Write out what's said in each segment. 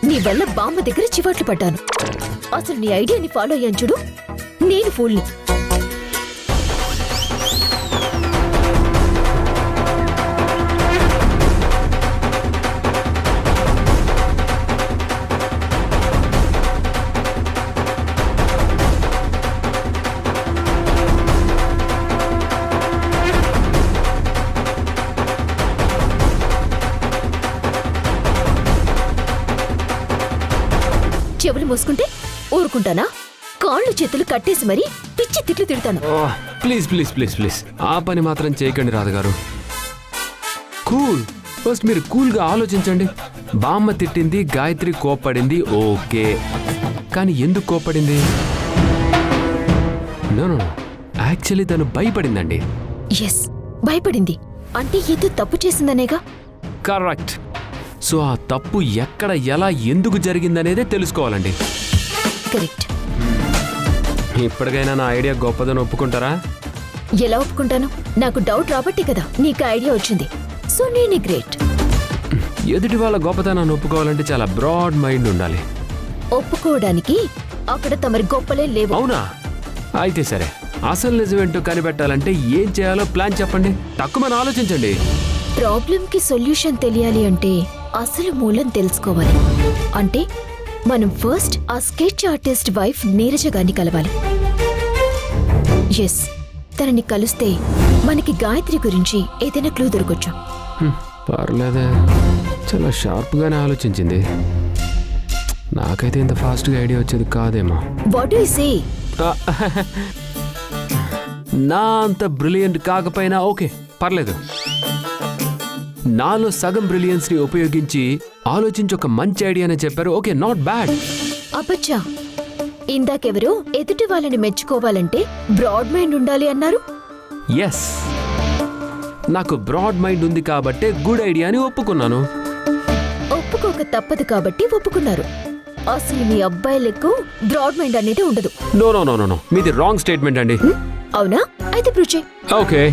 నీ వల్ల బామ్మ దగ్గర చివాట్లు పడ్డాను. అసలు నీ ఐడియాని ఫాలో అయ్యాను చూడు, నేను ఫూల్ని. చెవులు మూసుకుంటే ఊరుకుంటానా? కాళ్ళు చేతులు కట్టేసి మరీ పిచ్చి తిట్లు తిడతాను. ప్లీజ్ ప్లీజ్ ప్లీజ్ ప్లీజ్ ఆ పని మాత్రం చేయకండి రాధగారు. కూల్. ఫస్ట్ మీరు కూల్గా ఆలోచించండి. బామ్మ తిట్టింది, గాయత్రి కోప్పడింది, ఓకే. కానీ ఎందుకు కోప్పడింది? నో నో, యాక్చువల్లీ తను భయపడిందండి. ఎస్, భయపడింది అంటే ఏదో తప్పు చేసిందనేగా. కరెక్ట్. సో ఆ తప్పు ఎక్కడ, ఎలా, ఎందుకు జరిగిందనేదే తెలుసుకోవాలండి. కరెక్ట్. ఇప్పటికైనా నా ఐడియా గొప్పదని ఒప్పుకుంటారా? ఎలా ఒప్పుకుంటాను? నాకు డౌట్ రాబట్టి కదా నీకు ఐడియా వచ్చింది. సో నేనే గ్రేట్. ఎదుటి వాళ్ళ గొప్పతనాన్ని ఒప్పుకోవాలంటే చాలా బ్రాడ్ మైండ్ ఉండాలి. ఒప్పుకోవడానికి అక్కడ తమరి గొప్పలే లేవు. అవునా? అయితే సరే, అసలు నిజమేంటో కనిపెట్టాలంటే ఏం చేయాలో ప్లాన్ చెప్పండి. తక్కువ ఆలోచించండి. ప్రాబ్లంకి సొల్యూషన్ తెలియాలి అంటే అసలు మూలం తెలుసుకోవాలి. అంటే మనం ఫస్ట్ ఆ స్కెచ్ ఆర్టిస్ట్ వైఫ్ నీరజ గారిని కలవాలి. ఎస్, తనని కలిస్తే మనకి గాయత్రి గురించి ఏదైనా క్లూ దొరకొచ్చు. పర్లేదే, చాలా షార్ప్గానే ఆలోచించింది. నాకైతే ఇంత ఫాస్ట్గా ఐడియా వచ్చేది కాదేమో. What do you say? నా అంత బ్రిలియంట్ కాకపోయినా ఓకే, పర్లేదు. నాలో సగం బ్రిలియన్స్ ని ఉపయోగించి ఆలోచించి ఒక మంచి ఐడియానే చెప్పారు. Okay, not bad. అబ్బచ్చా, ఇందాకెవరో ఎదుటి వాళ్ళని మెచ్చుకోవాలంటే బ్రాడ్ మైండ్ ఉండాలి అన్నారు. ఎస్, నాకు బ్రాడ్ మైండ్ ఉంది కాబట్టే గుడ్ ఐడియాని ఒప్పుకున్నాను. ఒప్పుకోక తప్పదు కాబట్టి ఒప్పుకున్నారు. అసలు మీ అబ్బాయిలకు బ్రాడ్ మైండ్ అనేది ఉండదు. నో నో నో నో, మీది రాంగ్ స్టేట్మెంట్ అండి. అవునా? అయితే ప్రూవ్ చేయి. ఓకే.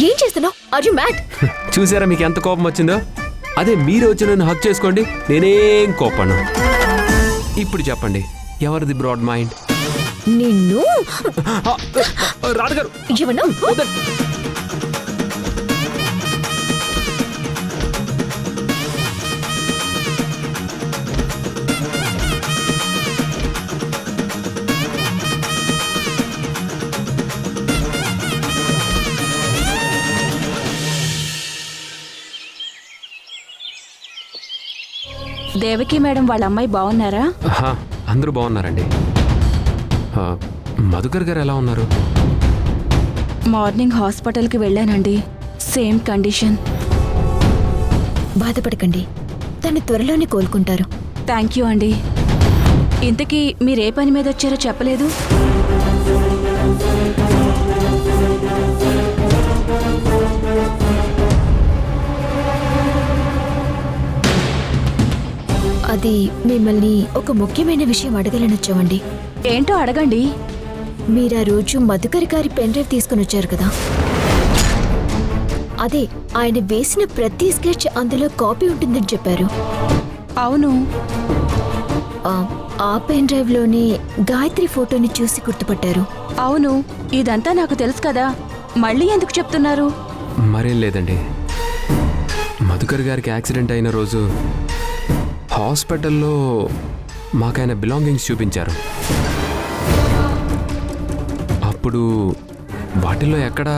ఏం చేస్తున్నావు? Are you mad? చూసారా మీకు ఎంత కోపం వచ్చిందో? అదే మీరు వచ్చి నన్ను హక్ చేసుకోండి, నేనేం కోపను. ఇప్పుడు చెప్పండి, ఎవరిది బ్రాడ్ మైండ్? నిన్ను రాధగారు ఏమన్నా? దేవకి మేడం వాళ్ళ అమ్మాయి బాగున్నారా? అందరూ బాగున్నారండి. మధుకర్ గారు ఎలా ఉన్నారు? మార్నింగ్ హాస్పిటల్కి వెళ్ళానండి, సేమ్ కండిషన్. బాధపడకండి, తను త్వరలోనే కోలుకుంటారు. థ్యాంక్ యూ అండి. ఇంతకీ మీరే పని మీద వచ్చారో చెప్పలేదు. అది మిమ్మల్ని ఒక ముఖ్యమైన విషయం అడగాలని వచ్చామండి. ఏంటో అడగండి. మీరు ఆ రోజు మధుకర్ గారి పెన్ డ్రైవ్ తీసుకుని వచ్చారు కదా, అదే ఆయన వేసిన ప్రతి స్కెచ్ అందులో కాపీ ఉంటుందని చెప్పారు. అవును. ఆ పెన్ డ్రైవ్ లోనే గాయత్రి ఫోటోని చూసి గుర్తుపట్టారు. అవును, ఇదంతా నాకు తెలుసు కదా, మళ్ళీ ఎందుకు చెప్తున్నారు? మరేం లేదండి, మధుకర్ గారికి యాక్సిడెంట్ అయిన రోజు హాస్పిటల్లో మాకైన బిలాంగింగ్స్ చూపించారు. అప్పుడు వాటిల్లో ఎక్కడా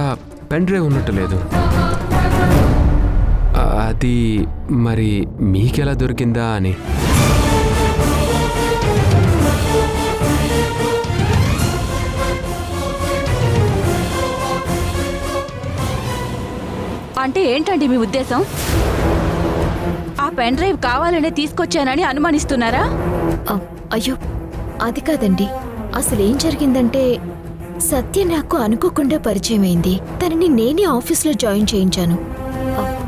పెన్ డ్రైవ్ ఉన్నట్టు లేదు. అది మరి మీకెలా దొరికిందా అని. అంటే ఏంటండి మీ ఉద్దేశం? ఆ పెన్ డ్రైవ్ కావాలనే తీసుకొచ్చానని అనుమానిస్తున్నారా? అయ్యో అది కాదండి. అసలేం జరిగిందంటే సత్య నాకు అనుకోకుండా పరిచయం అయింది. తనని నేనే ఆఫీస్లో జాయిన్ చేయించాను.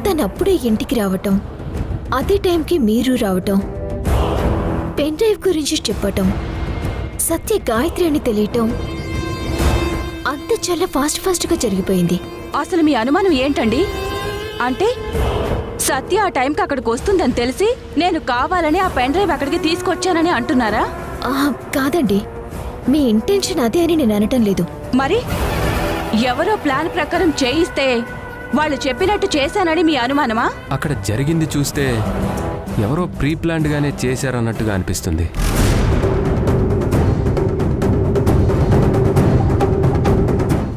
తను అప్పుడే ఇంటికి రావటం, అదే టైంకి మీరు రావటం, పెన్ డ్రైవ్ గురించి చెప్పటం, సత్య గాయత్రి అని తెలియటం, అంత చాలా ఫాస్ట్గా జరిగిపోయింది. అసలు మీ అనుమానం ఏంటండి? అంటే సత్య ఆ టైంకి అక్కడికి వస్తుందని తెలిసి నేను కావాలని ఆ పెన్ డ్రైవ్ అక్కడికి తీసుకొచ్చానని అంటున్నారా? కాదండి, మీ ఇంటెన్షన్ అదే అని నేను అనటం లేదు. మరి ఎవరో ప్లాన్ ప్రకారం చేయిస్తే వాళ్ళు చెప్పినట్టు చేశానని మీ అనుమానమా? అక్కడ జరిగింది చూస్తే ఎవరో ప్రీ ప్లాన్డ్ గానే చేశారన్నట్టుగా అనిపిస్తుంది.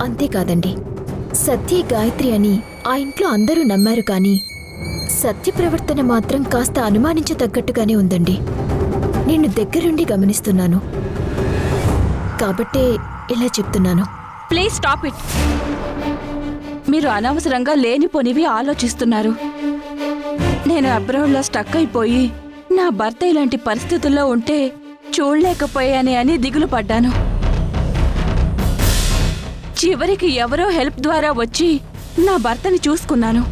అంతేకాదండి, సత్య గాయత్రి అని ఆ ఇంట్లో అందరూ నమ్మారు, కానీ సత్య ప్రవర్తన మాత్రం కాస్త అనుమానించదగ్గట్టుగానే ఉందండి. నేను దగ్గరుండి గమనిస్తున్నాను కాబట్టే ఇలా చెప్తున్నాను. Please stop it. మీరు అనవసరంగా లేనిపోనివి ఆలోచిస్తున్నారు. నేను అబ్రాడ్లో స్టక్ అయిపోయి నా భర్త ఇలాంటి పరిస్థితుల్లో ఉంటే చూడలేకపోయానే అని దిగులు పడ్డాను. చివరికి ఎవరో హెల్ప్ ద్వారా వచ్చి నా భర్తని చూసుకున్నాను.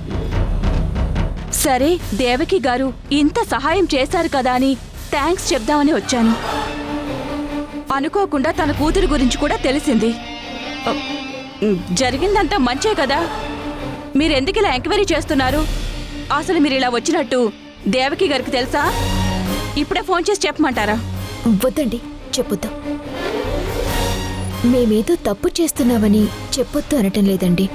సరే, దేవకి గారు ఇంత సహాయం చేశారు కదా అని థ్యాంక్స్ చెప్దామని వచ్చాను. అనుకోకుండా తన కూతురు గురించి కూడా తెలిసింది. జరిగిందంతా మంచే కదా. మీరెందుకు ఇలా ఎంక్వైరీ చేస్తున్నారు? అసలు మీరు ఇలా వచ్చినట్టు దేవకి గారికి తెలుసా? ఇప్పుడే ఫోన్ చేసి చెప్పమంటారా? వద్దండి, చెప్పొద్దు. మేమేదో తప్పు చేస్తున్నామని చెప్పొద్దు అనటం లేదండి.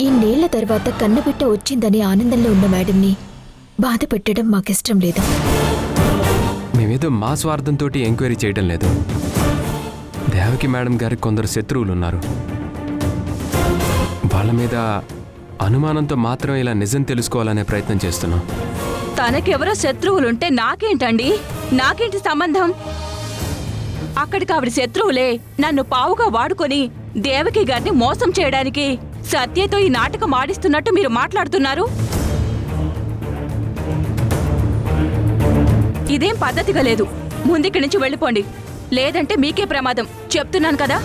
ఇన్నేళ్ల తర్వాత కన్నబిడ్డ వచ్చిందని ఆనందంలో ఉన్న మేడంని బాధ పెట్టడం మాకిష్టం లేదు. మేమేదో మా స్వార్థంతో ఎంక్వైరీ చేయడం లేదు. దేవకి మేడం గారికి కొందరు శత్రువులు ఉన్నారు. వాళ్ళ మీద అనుమానంతో మాత్రం ఇలా నిజం తెలుసుకోవాలనే ప్రయత్నం చేస్తున్నాం. తనకెవరో శత్రువులుంటే నాకేంటండి? నాకేంటి సంబంధం? అక్కడికి ఆవిడ శత్రువులే నన్ను పావుగా వాడుకొని దేవకి గారిని మోసం చేయడానికి సత్యతో ఈ నాటకం ఆడిస్తున్నట్టు మీరు మాట్లాడుతున్నారు. ఇదేం పద్ధతిగా లేదు. ముందుకి నుంచి వెళ్ళిపోండి, లేదంటే మీకే ప్రమాదం. చెప్తున్నాను కదా.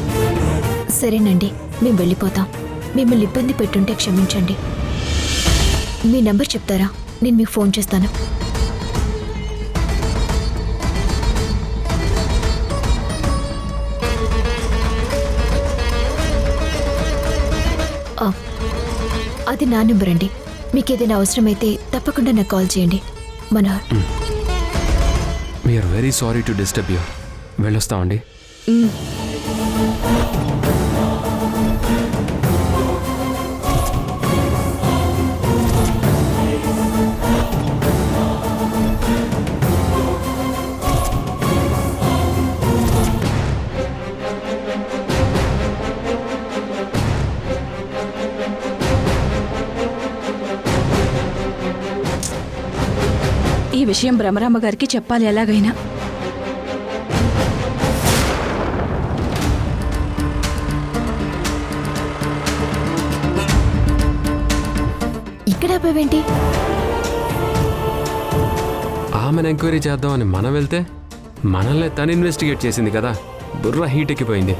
సరేనండి, మేము వెళ్ళిపోతాం. మిమ్మల్ని ఇబ్బంది పెట్టుంటే క్షమించండి. మీ నంబర్ చెప్తారా? నేను మీకు ఫోన్ చేస్తాను. అది నా నెంబర్ అండి. మీకు ఏదైనా అవసరమైతే తప్పకుండా నాకు కాల్ చేయండి. Manohar. We are very sorry to disturb you. వెళ్ళొస్తామండి. ఈ విషయం భ్రమరామ గారికి చెప్పాలి ఎలాగైనా. ఇక్కడ ఆపావేంటి? ఆమెను ఎంక్వైరీ చేద్దామని మనం వెళ్తే మనల్ని తను ఇన్వెస్టిగేట్ చేసింది కదా. బుర్ర హీట్ ఎక్కిపోయింది.